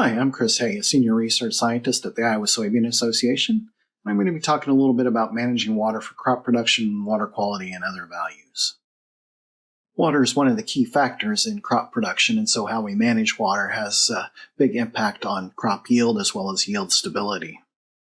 Hi, I'm Chris Hay, a senior research scientist at the Iowa Soybean Association. I'm going to be talking a little bit about managing water for crop production, water quality, and other values. Water is one of the key factors in crop production, and so how we manage water has a big impact on crop yield as well as yield stability.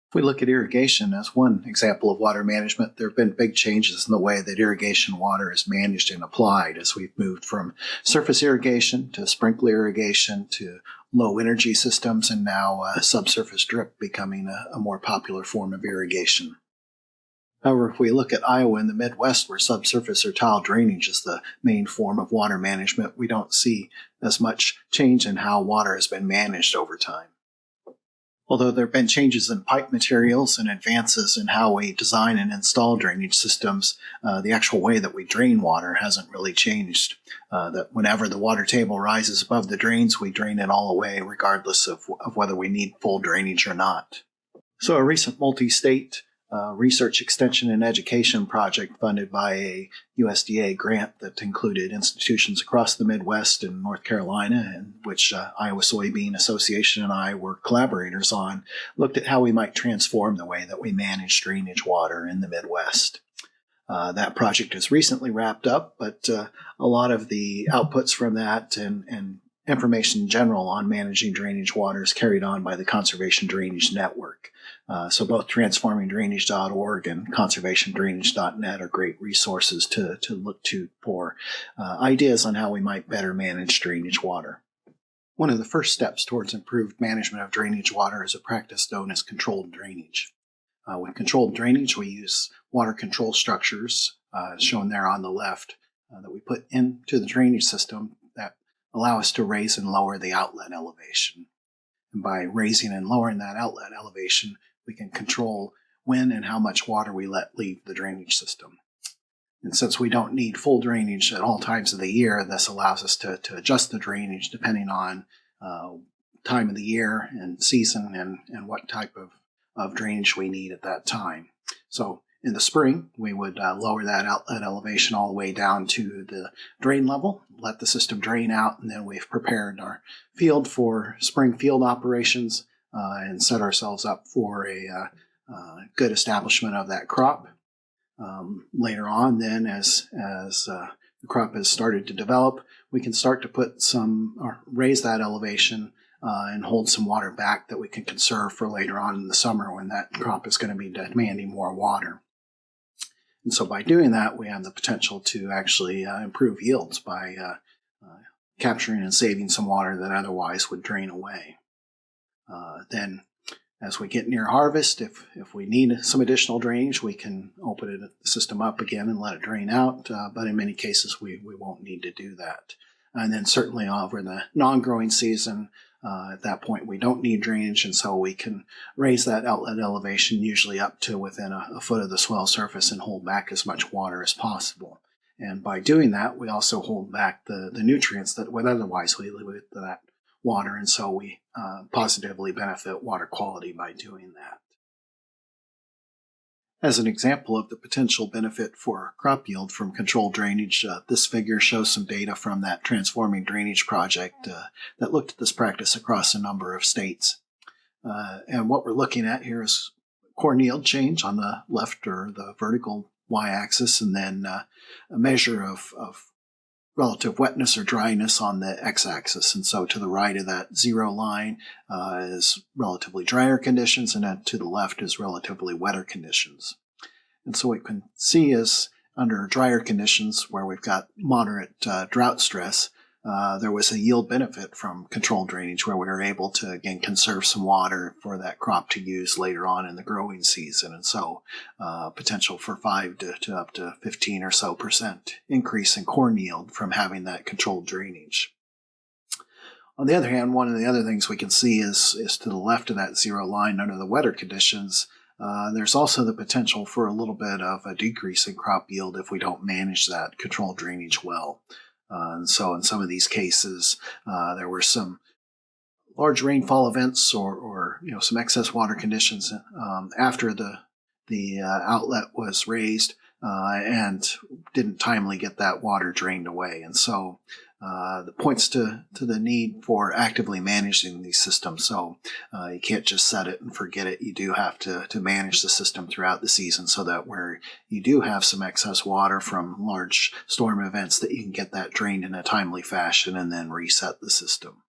If we look at irrigation as one example of water management, there have been big changes in the way that irrigation water is managed and applied as we've moved from surface irrigation to sprinkler irrigation to low energy systems and now subsurface drip becoming a more popular form of irrigation. However, if we look at Iowa and the Midwest, where subsurface or tile drainage is the main form of water management, we don't see as much change in how water has been managed over time. Although there have been changes in pipe materials and advances in how we design and install drainage systems, the actual way that we drain water hasn't really changed. That whenever the water table rises above the drains, we drain it all away, regardless of whether we need full drainage or not. So a recent multi-state research extension and education project funded by a USDA grant that included institutions across the Midwest and North Carolina, and which Iowa Soybean Association and I were collaborators on, looked at how we might transform the way that we manage drainage water in the Midwest. That project is recently wrapped up, but a lot of the outputs from that and information in general on managing drainage water is carried on by the Conservation Drainage Network. So both transformingdrainage.org and conservationdrainage.net are great resources to look to for ideas on how we might better manage drainage water. One of the first steps towards improved management of drainage water is a practice known as controlled drainage. With controlled drainage, we use water control structures, shown there on the left, that we put into the drainage system that allow us to raise and lower the outlet elevation. And by raising and lowering that outlet elevation, we can control when and how much water we let leave the drainage system. And since we don't need full drainage at all times of the year, this allows us to adjust the drainage depending on time of the year and season and what type of drainage we need at that time. So in the spring, we would lower that outlet elevation all the way down to the drain level, let the system drain out, and then we've prepared our field for spring field operations and set ourselves up for a good establishment of that crop. Later on, then, as the crop has started to develop, we can start to put some, or raise that elevation and hold some water back that we can conserve for later on in the summer when that crop is going to be demanding more water. And so by doing that, we have the potential to actually improve yields by capturing and saving some water that otherwise would drain away. Then, as we get near harvest, if we need some additional drainage, we can open the system up again and let it drain out, but in many cases we won't need to do that. And then certainly over the non-growing season, at that point we don't need drainage, and so we can raise that outlet elevation usually up to within a foot of the swell surface and hold back as much water as possible. And by doing that, we also hold back the nutrients that would otherwise leave with that water, and so we positively benefit water quality by doing that. As an example of the potential benefit for crop yield from controlled drainage, this figure shows some data from that Transforming Drainage project that looked at this practice across a number of states. And what we're looking at here is corn yield change on the left, or the vertical y-axis, and then a measure of relative wetness or dryness on the x-axis. And so to the right of that zero line is relatively drier conditions, and then to the left is relatively wetter conditions. And so what we can see is under drier conditions where we've got moderate drought stress, there was a yield benefit from controlled drainage where we were able to, again, conserve some water for that crop to use later on in the growing season. And so potential for 5 to up to 15% or so increase in corn yield from having that controlled drainage. On the other hand, one of the other things we can see is to the left of that zero line under the wetter conditions, there's also the potential for a little bit of a decrease in crop yield if we don't manage that controlled drainage well. And so in some of these cases, there were some large rainfall events or some excess water conditions after the outlet was raised and didn't timely get that water drained away. And so that points to the need for actively managing these systems. So you can't just set it and forget it. You do have to manage the system throughout the season so that where you do have some excess water from large storm events, that you can get that drained in a timely fashion and then reset the system.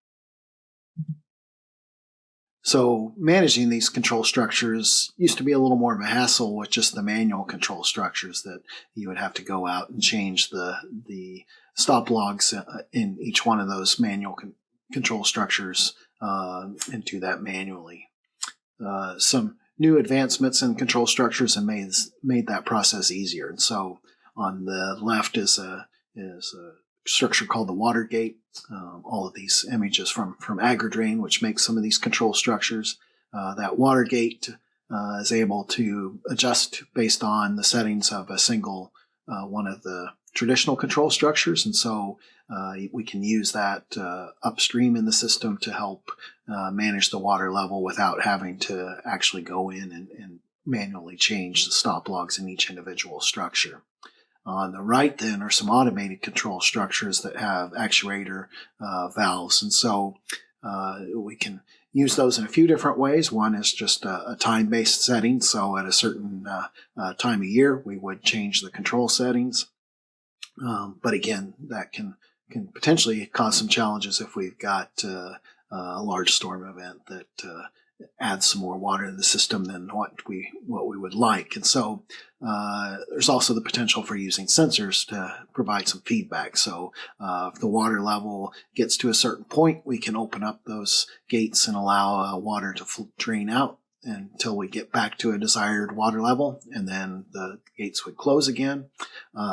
So managing these control structures used to be a little more of a hassle with just the manual control structures, that you would have to go out and change the stop logs in each one of those manual control structures and do that manually. Some new advancements in control structures have made that process easier. And so on the left is a structure called the water gate. All of these images from AgriDrain, which makes some of these control structures. That water gate is able to adjust based on the settings of a single one of the traditional control structures, and so we can use that upstream in the system to help manage the water level without having to actually go in and manually change the stop logs in each individual structure. On the right, then, are some automated control structures that have actuator valves, and so we can use those in a few different ways. One is just a time-based setting, so at a certain time of year, we would change the control settings. But again, that can potentially cause some challenges if we've got a large storm event that adds some more water to the system than what we would like. And so there's also the potential for using sensors to provide some feedback. So if the water level gets to a certain point, we can open up those gates and allow water to drain out until we get back to a desired water level, and then the gates would close again.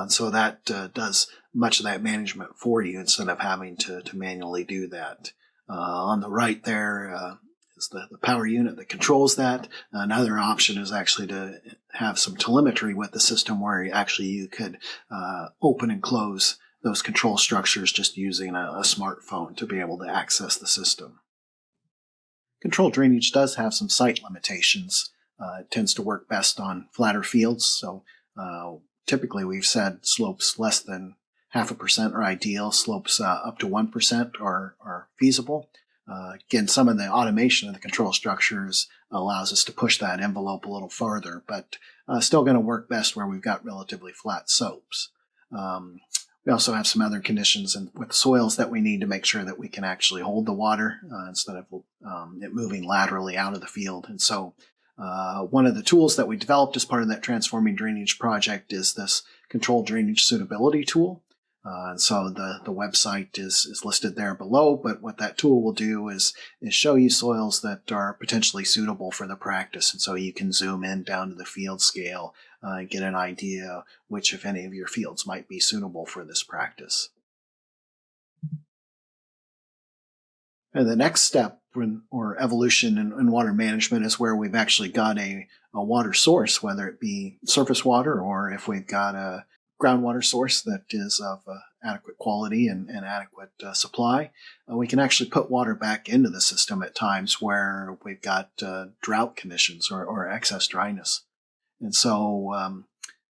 So that does much of that management for you instead of having to manually do that. On the right there is the power unit that controls that. Another option is actually to have some telemetry with the system where you could open and close those control structures just using a smartphone to be able to access the system. Controlled drainage does have some site limitations. It tends to work best on flatter fields, so typically we've said slopes less than 0.5% are ideal. Slopes up to 1% are feasible. Again, some of the automation of the control structures allows us to push that envelope a little farther, but still going to work best where we've got relatively flat slopes. We also have some other conditions with soils that we need to make sure that we can actually hold the water instead of it moving laterally out of the field. And so one of the tools that we developed as part of that Transforming Drainage project is this Controlled Drainage Suitability tool. And so the website is listed there below, but what that tool will do is show you soils that are potentially suitable for the practice. And so you can zoom in down to the field scale and get an idea which, if any, of your fields might be suitable for this practice. And the next step or evolution in water management is where we've actually got a water source, whether it be surface water or if we've got a groundwater source that is of adequate quality and adequate supply. We can actually put water back into the system at times where we've got drought conditions or excess dryness. And so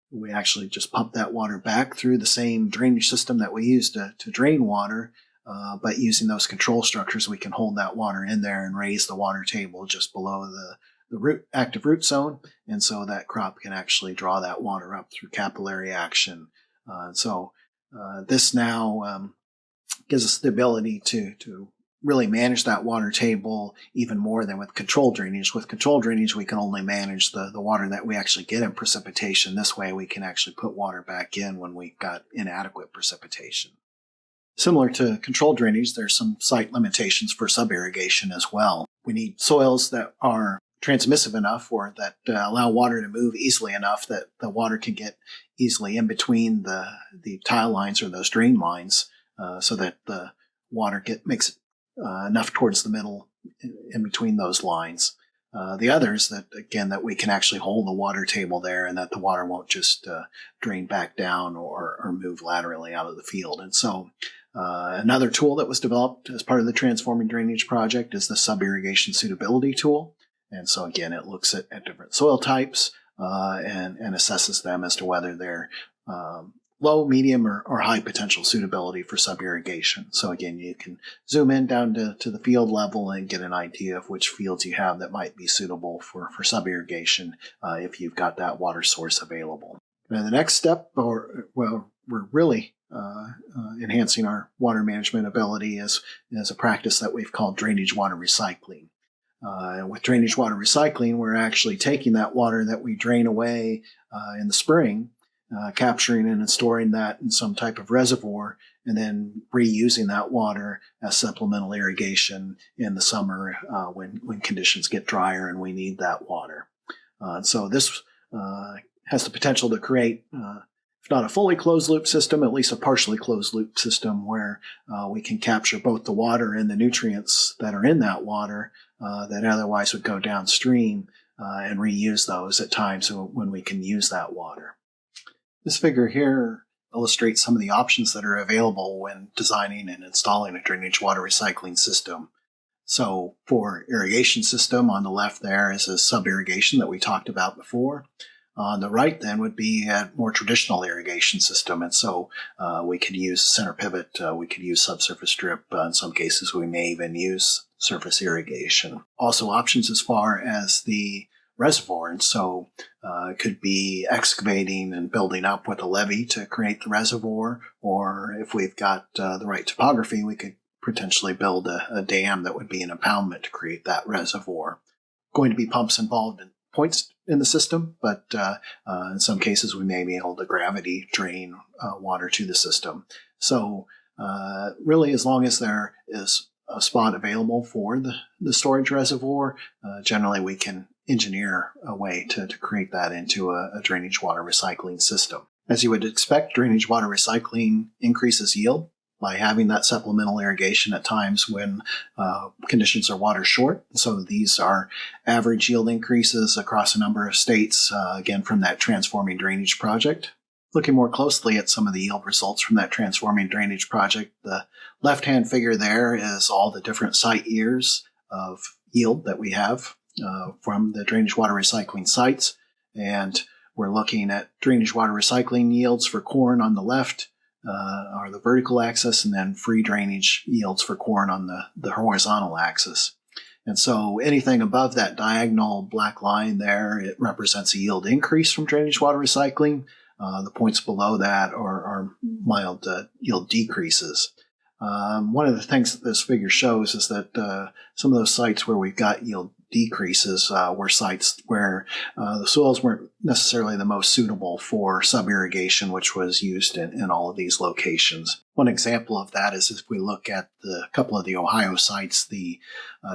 we actually just pump that water back through the same drainage system that we use to drain water, but using those control structures, we can hold that water in there and raise the water table just below the active root zone, and so that crop can actually draw that water up through capillary action. So this now gives us the ability to really manage that water table even more than with controlled drainage. With controlled drainage, we can only manage the water that we actually get in precipitation. This way, we can actually put water back in when we've got inadequate precipitation. Similar to controlled drainage, there's some site limitations for sub-irrigation as well. We need soils that are transmissive enough or that allow water to move easily enough that the water can get easily in between the tile lines or those drain lines so that the water makes it enough towards the middle in between those lines. The others that we can actually hold the water table there and that the water won't just drain back down or move laterally out of the field. And so another tool that was developed as part of the Transforming Drainage project is the Sub-Irrigation Suitability tool. And so again, it looks at different soil types and assesses them as to whether they're low, medium, or high potential suitability for sub-irrigation. So again, you can zoom in down to the field level and get an idea of which fields you have that might be suitable for sub-irrigation if you've got that water source available. And the next step, we're really enhancing our water management ability is a practice that we've called drainage water recycling. With drainage water recycling, we're actually taking that water that we drain away in the spring, capturing and storing that in some type of reservoir, and then reusing that water as supplemental irrigation in the summer when conditions get drier and we need that water. So this has the potential to create, if not a fully closed loop system, at least a partially closed loop system where we can capture both the water and the nutrients that are in that water that otherwise would go downstream and reuse those at times when we can use that water. This figure here illustrates some of the options that are available when designing and installing a drainage water recycling system. So for irrigation system, on the left there is a sub-irrigation that we talked about before. On the right then would be a more traditional irrigation system, and so we could use center pivot, we could use subsurface drip, in some cases we may even use surface irrigation. Also options as far as the reservoir, and so it could be excavating and building up with a levee to create the reservoir, or if we've got the right topography, we could potentially build a dam that would be an impoundment to create that reservoir. Going to be pumps involved in points in the system, but in some cases we may be able to gravity drain water to the system. So really, as long as there is a spot available for the storage reservoir, generally we can engineer a way to create that into a drainage water recycling system. As you would expect, drainage water recycling increases yield by having that supplemental irrigation at times when conditions are water short. So these are average yield increases across a number of states, again, from that Transforming Drainage Project. Looking more closely at some of the yield results from that Transforming Drainage Project, the left-hand figure there is all the different site years of yield that we have from the drainage water recycling sites. And we're looking at drainage water recycling yields for corn on the left, are the vertical axis, and then free drainage yields for corn on the horizontal axis. And so anything above that diagonal black line there, it represents a yield increase from drainage water recycling. The points below that are mild yield decreases. One of the things that this figure shows is that some of those sites where we've got yield decreases were sites where the soils weren't necessarily the most suitable for sub-irrigation, which was used in all of these locations. One example of that is if we look at the couple of the Ohio sites, the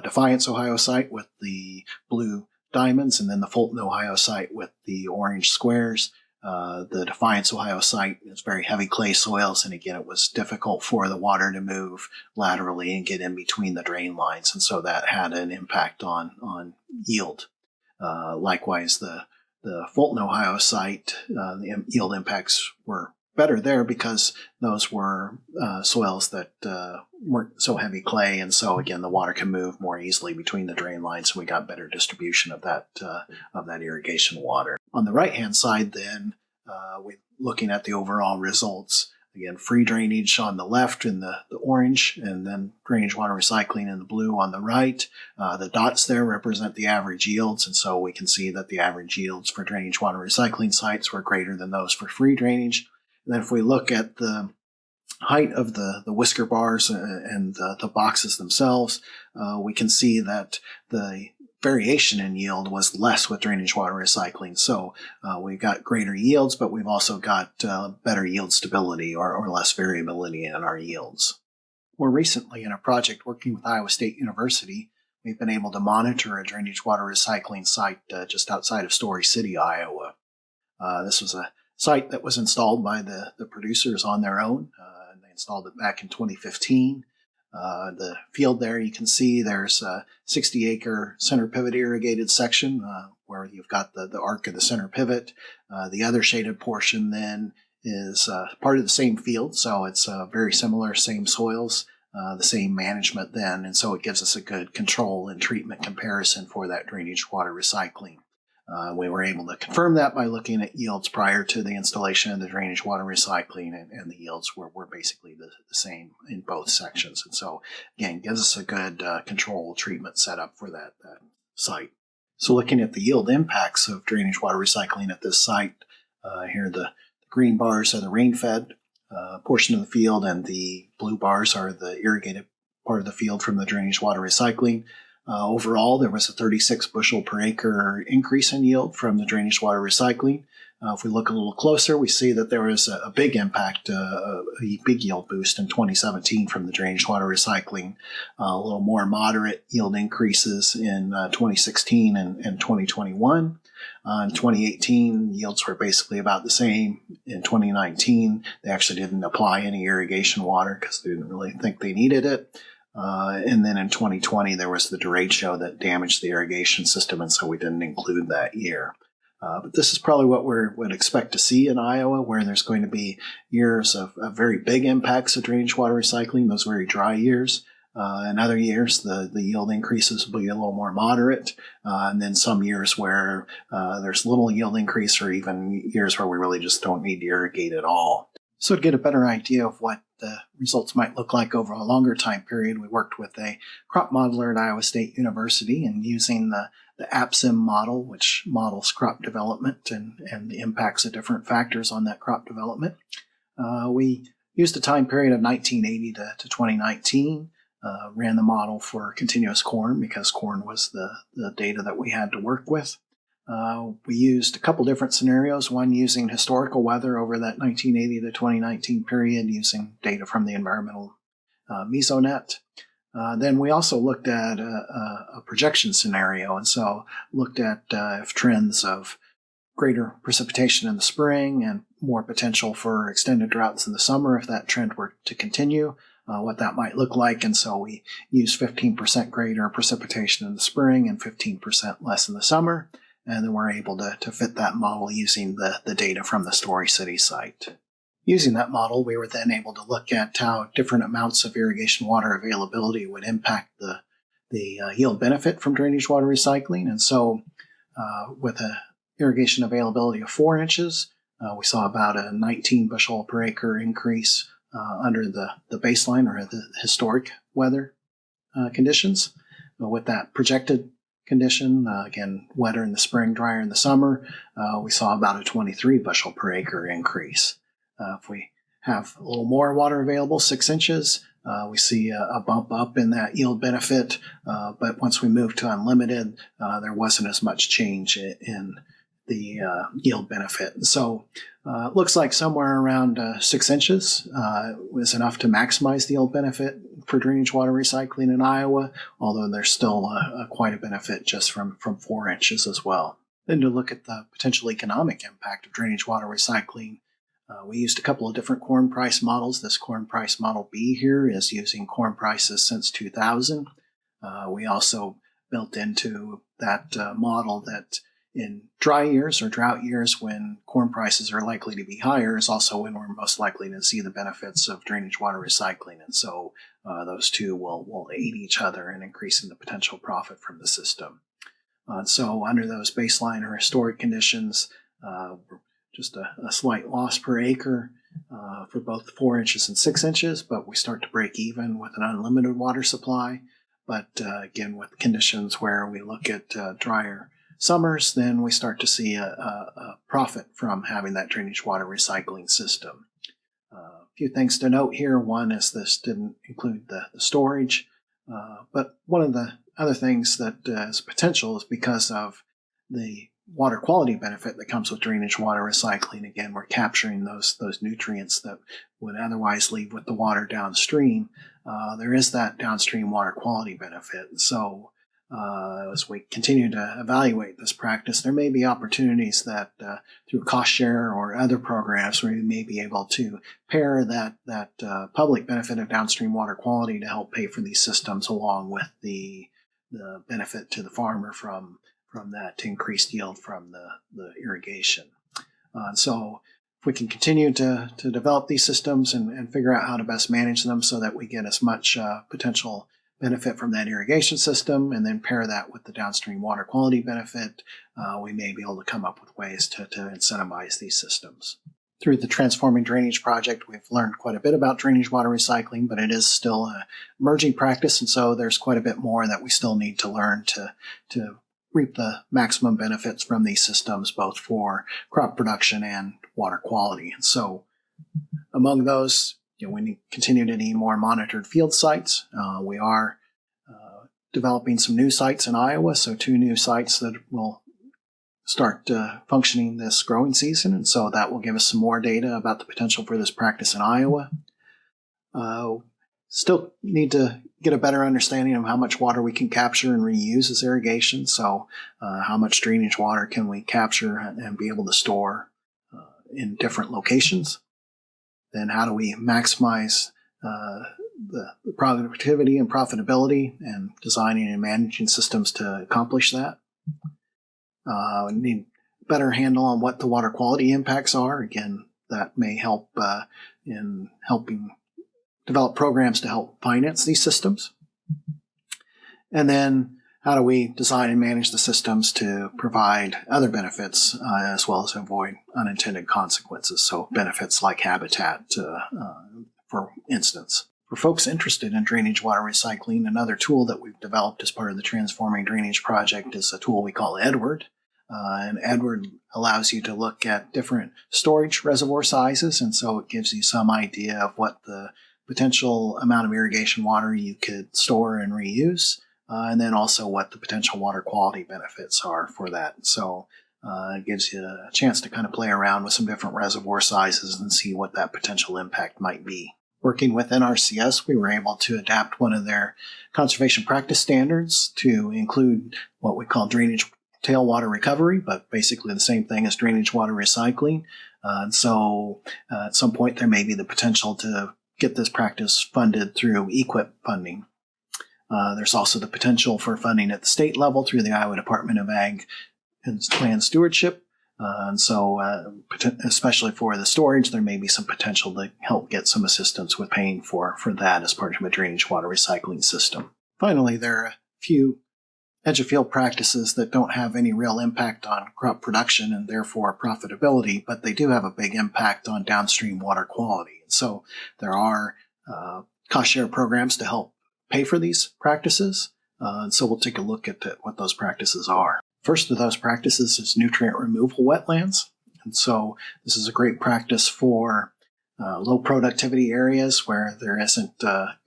Defiance, Ohio site with the blue diamonds, and then the Fulton, Ohio site with the orange squares. The Defiance, Ohio site is very heavy clay soils, and again, it was difficult for the water to move laterally and get in between the drain lines, and so that had an impact on yield. Likewise, the Fulton, Ohio site, the yield impacts were better there because those were soils that weren't so heavy clay, and so again, the water can move more easily between the drain lines, so we got better distribution of that irrigation water. On the right-hand side, then, we're looking at the overall results. Again, free drainage on the left in the orange, and then drainage water recycling in the blue on the right. The dots there represent the average yields, and so we can see that the average yields for drainage water recycling sites were greater than those for free drainage. And then if we look at the height of the whisker bars and the boxes themselves, we can see that the variation in yield was less with drainage water recycling. So we've got greater yields, but we've also got better yield stability or less variability in our yields. More recently, in a project working with Iowa State University, we've been able to monitor a drainage water recycling site just outside of Story City, Iowa. This was a site that was installed by the producers on their own. They installed it back in 2015. The field there, you can see there's a 60-acre center pivot irrigated section where you've got the arc of the center pivot. The other shaded portion then is part of the same field, so it's very similar, same soils, the same management then, and so it gives us a good control and treatment comparison for that drainage water recycling. We were able to confirm that by looking at yields prior to the installation of the drainage water recycling, and the yields were basically the same in both sections. And so, again, gives us a good control treatment setup for that site. So looking at the yield impacts of drainage water recycling at this site, here the green bars are the rain-fed portion of the field, and the blue bars are the irrigated part of the field from the drainage water recycling. Overall, there was a 36 bushel per acre increase in yield from the drainage water recycling. If we look a little closer, we see that there was a big impact, a big yield boost in 2017 from the drainage water recycling, a little more moderate yield increases in 2016 and 2021. In 2018, yields were basically about the same. In 2019, they actually didn't apply any irrigation water because they didn't really think they needed it. And then in 2020, there was the derecho that damaged the irrigation system, and so we didn't include that year. But this is probably what we would expect to see in Iowa, where there's going to be years of very big impacts of drainage water recycling, those very dry years. In other years, the yield increases will be a little more moderate, and then some years where there's little yield increase, or even years where we really just don't need to irrigate at all. So to get a better idea of what the results might look like over a longer time period, we worked with a crop modeler at Iowa State University, and using the AppSim model, which models crop development and the impacts of different factors on that crop development. We used a time period of 1980 to 2019, ran the model for continuous corn because corn was the data that we had to work with. We used a couple different scenarios, one using historical weather over that 1980 to 2019 period using data from the environmental mesonet. Then we also looked at a projection scenario, and so looked at if trends of greater precipitation in the spring and more potential for extended droughts in the summer, if that trend were to continue, what that might look like. And so we used 15% greater precipitation in the spring and 15% less in the summer. And then we're able to fit that model using the data from the Story City site. Using that model, we were then able to look at how different amounts of irrigation water availability would impact the yield benefit from drainage water recycling. And so with a irrigation availability of 4 inches, we saw about a 19 bushel per acre increase under the baseline or the historic weather conditions. With that projected condition, again, wetter in the spring, drier in the summer, we saw about a 23 bushel per acre increase. If we have a little more water available, 6 inches, we see a bump up in that yield benefit. But once we move to unlimited, there wasn't as much change in the yield benefit. So it looks like somewhere around 6 inches was enough to maximize the yield benefit for drainage water recycling in Iowa, although there's still quite a benefit just from 4 inches as well. Then to look at the potential economic impact of drainage water recycling, we used a couple of different corn price models. This corn price model B here is using corn prices since 2000. We also built into that model that in dry years or drought years, when corn prices are likely to be higher, is also when we're most likely to see the benefits of drainage water recycling. And so those two will aid each other in increasing the potential profit from the system. So under those baseline or historic conditions, just a slight loss per acre for both 4 inches and 6 inches, but we start to break even with an unlimited water supply. But again, with conditions where we look at drier summers, then we start to see a profit from having that drainage water recycling system. A few things to note here. One is this didn't include the storage, but one of the other things that is potential is because of the water quality benefit that comes with drainage water recycling. Again, we're capturing those nutrients that would otherwise leave with the water downstream. There is that downstream water quality benefit. So as we continue to evaluate this practice, there may be opportunities that through cost share or other programs where we may be able to pair that public benefit of downstream water quality to help pay for these systems, along with the benefit to the farmer from that increased yield from the irrigation. So if we can continue to develop these systems and figure out how to best manage them so that we get as much potential benefit from that irrigation system and then pair that with the downstream water quality benefit, we may be able to come up with ways to incentivize these systems. Through the Transforming Drainage project, we've learned quite a bit about drainage water recycling, but it is still an emerging practice, and so there's quite a bit more that we still need to learn to reap the maximum benefits from these systems, both for crop production and water quality. And so among those, we continue to need more monitored field sites. We are developing some new sites in Iowa, so 2 new sites that will start functioning this growing season, and so that will give us some more data about the potential for this practice in Iowa. Still need to get a better understanding of how much water we can capture and reuse as irrigation, so how much drainage water can we capture and be able to store in different locations. Then how do we maximize the productivity and profitability, and designing and managing systems to accomplish that. We need a better handle on what the water quality impacts are. Again, that may help in helping develop programs to help finance these systems. And then how do we design and manage the systems to provide other benefits as well as avoid unintended consequences? So benefits like habitat, for instance. For folks interested in drainage water recycling, another tool that we've developed as part of the Transforming Drainage project is a tool we call Edward. And Edward allows you to look at different storage reservoir sizes, and so it gives you some idea of what the potential amount of irrigation water you could store and reuse, and then also what the potential water quality benefits are for that. So it gives you a chance to kind of play around with some different reservoir sizes and see what that potential impact might be. Working with NRCS, we were able to adapt one of their conservation practice standards to include what we call drainage tailwater recovery, but basically the same thing as drainage water recycling. So at some point there may be the potential to get this practice funded through EQIP funding. There's also the potential for funding at the state level through the Iowa Department of Ag and Land Stewardship. And so especially for the storage, there may be some potential to help get some assistance with paying for that as part of a drainage water recycling system. Finally, there are a few edge of field practices that don't have any real impact on crop production and therefore profitability, but they do have a big impact on downstream water quality. So there are cost share programs to help pay for these practices. And so we'll take a look at what those practices are. First of those practices is nutrient removal wetlands. And so this is a great practice for low productivity areas where there isn't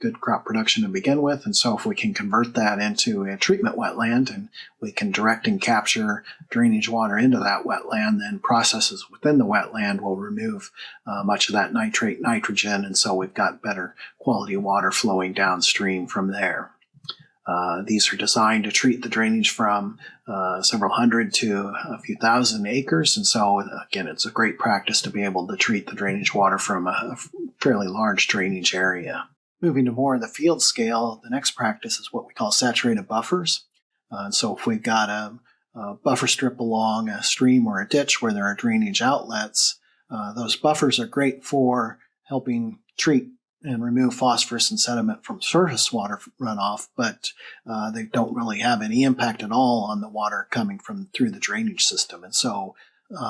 good crop production to begin with. And so if we can convert that into a treatment wetland and we can direct and capture drainage water into that wetland, then processes within the wetland will remove much of that nitrate nitrogen. And so we've got better quality water flowing downstream from there. These are designed to treat the drainage from several hundred to a few thousand acres. And so, again, it's a great practice to be able to treat the drainage water from a fairly large drainage area. Moving to more of the field scale, the next practice is what we call saturated buffers. So if we've got a buffer strip along a stream or a ditch where there are drainage outlets, those buffers are great for helping treat and remove phosphorus and sediment from surface water runoff, but they don't really have any impact at all on the water coming through the drainage system. And so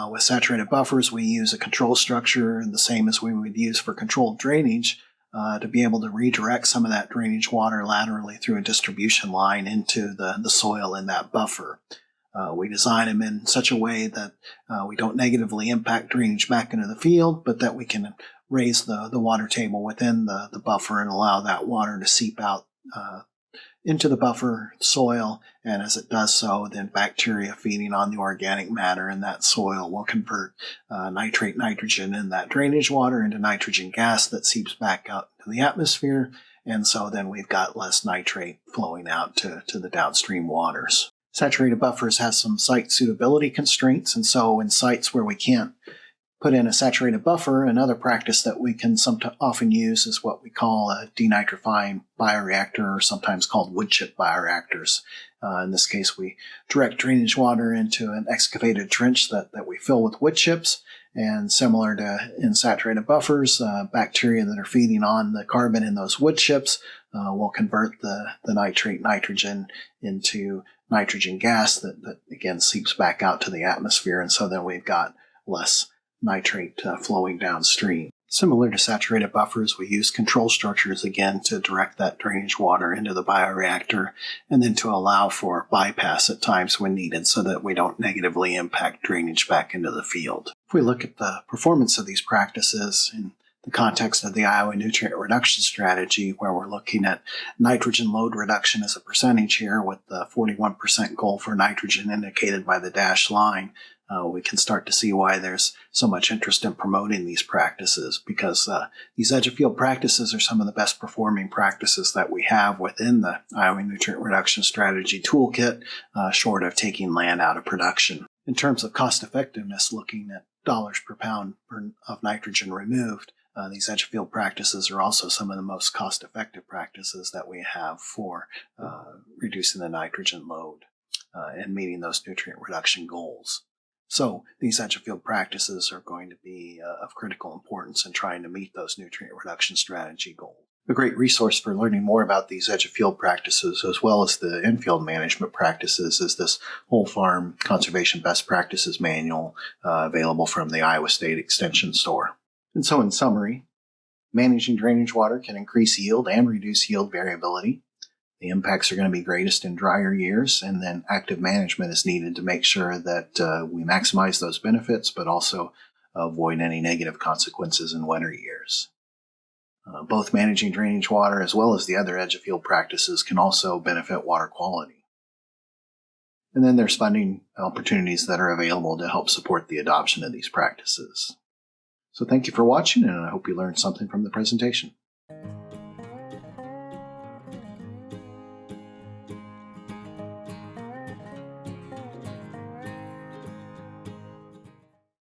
with saturated buffers, we use a control structure, the same as we would use for controlled drainage, to be able to redirect some of that drainage water laterally through a distribution line into the soil in that buffer. We design them in such a way that we don't negatively impact drainage back into the field, but that we can raise the water table within the buffer and allow that water to seep out into the buffer soil. And as it does so, then bacteria feeding on the organic matter in that soil will convert nitrate nitrogen in that drainage water into nitrogen gas that seeps back out to the atmosphere. And so then we've got less nitrate flowing out to the downstream waters. Saturated buffers have some site suitability constraints, and so in sites where we can't put in a saturated buffer, another practice that we can often use is what we call a denitrifying bioreactor, or sometimes called wood chip bioreactors. In this case, we direct drainage water into an excavated trench that we fill with wood chips, And similar to in saturated buffers, bacteria that are feeding on the carbon in those wood chips will convert the nitrate nitrogen into nitrogen gas that again seeps back out to the atmosphere. And so then we've got less nitrate flowing downstream. Similar to saturated buffers, we use control structures again to direct that drainage water into the bioreactor and then to allow for bypass at times when needed so that we don't negatively impact drainage back into the field. If we look at the performance of these practices in the context of the Iowa nutrient reduction strategy, where we're looking at nitrogen load reduction as a percentage here with the 41% goal for nitrogen indicated by the dashed line, we can start to see why there's so much interest in promoting these practices, because these edge of field practices are some of the best performing practices that we have within the Iowa nutrient reduction strategy toolkit, short of taking land out of production. In terms of cost effectiveness, looking at dollars per pound of nitrogen removed, these edge of field practices are also some of the most cost effective practices that we have for reducing the nitrogen load and meeting those nutrient reduction goals. So these edge of field practices are going to be of critical importance in trying to meet those nutrient reduction strategy goals. A great resource for learning more about these edge of field practices as well as the infield management practices is this Whole Farm Conservation Best Practices Manual available from the Iowa State Extension Store. And so in summary, managing drainage water can increase yield and reduce yield variability. The impacts are going to be greatest in drier years, and then active management is needed to make sure that we maximize those benefits, but also avoid any negative consequences in wetter years. Both managing drainage water as well as the other edge of field practices can also benefit water quality. And then there's funding opportunities that are available to help support the adoption of these practices. So thank you for watching, and I hope you learned something from the presentation.